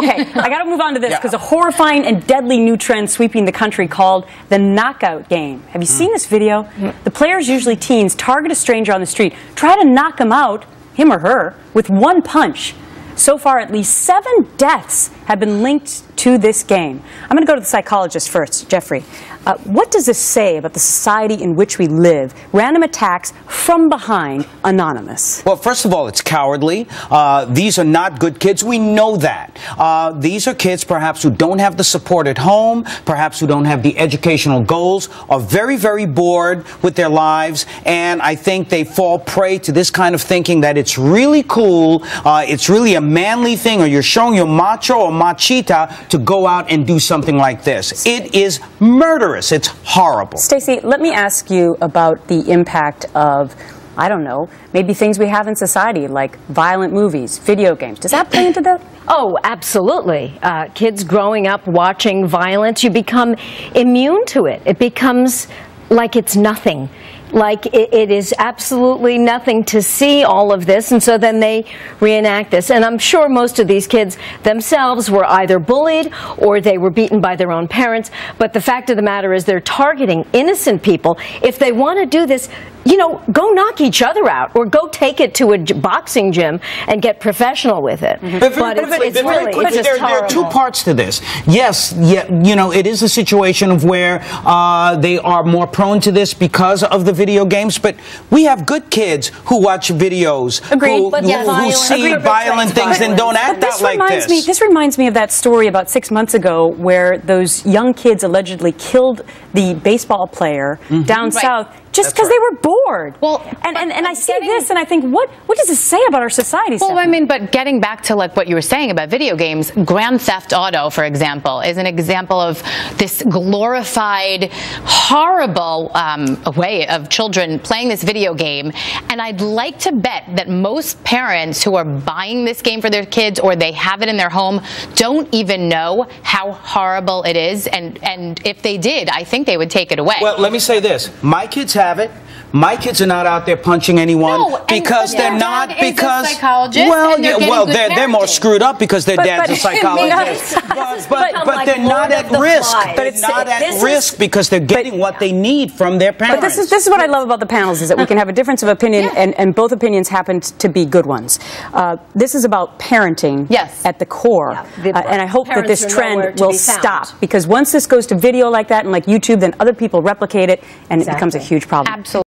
Okay, I got to move on to this because a horrifying and deadly new trend sweeping the country called the knockout game. Have you seen this video? The players, usually teens, target a stranger on the street, try to knock him out, him or her, with one punch. So far, at least 7 deaths have been linked to this game. I'm going to go to the psychologist first, Jeffrey. What does this say about the society in which we live? Random attacks from behind, anonymous. Well, first of all, it's cowardly. These are not good kids. We know that. These are kids perhaps who don't have the support at home, perhaps who don't have the educational goals, are very, very bored with their lives, and I think they fall prey to this kind of thinking that it's really cool, it's really a manly thing, or you're showing your macho or machita to go out and do something like this. It is murderous. It's horrible. Stacey, let me ask you about the impact of, I don't know, maybe things we have in society like violent movies, video games. Does that play into that? Oh, absolutely. Kids growing up watching violence, you become immune to it. It becomes like it's nothing. Like it is absolutely nothing to see all of this, and so then they reenact this. And I'm sure most of these kids themselves were either bullied or they were beaten by their own parents. But the fact of the matter is they're targeting innocent people. If they want to do this, you know, go knock each other out or go take it to a boxing gym and get professional with it. But there are 2 parts to this. Yes, you know, it is a situation of where they are more prone to this because of the video games, but we have good kids who watch videos, who see violent things and don't act out like this. This reminds me of that story about 6 months ago where those young kids allegedly killed the baseball player down south just because they were bored. Well, and I see this and I think, what does this say about our society? Well, I mean, but getting back to like what you were saying about video games, Grand Theft Auto, for example, is an example of this glorified, horrible way of children playing this video game. And I'd like to bet that most parents who are buying this game for their kids or they have it in their home don't even know how horrible it is. And if they did, I think they would take it away. Well, let me say this. My kids have it. My kids are not out there punching anyone because they're not they're more screwed up because their dad's a psychologist. But they're not at risk. They're not at risk because they're getting what they need from their parents. But this is what I love about the panels, is that we can have a difference of opinion and both opinions happen to be good ones. This is about parenting at the core. And I hope that this trend will stop, because once this goes to video like that and like YouTube, then other people replicate it and it becomes a huge problem. Absolutely.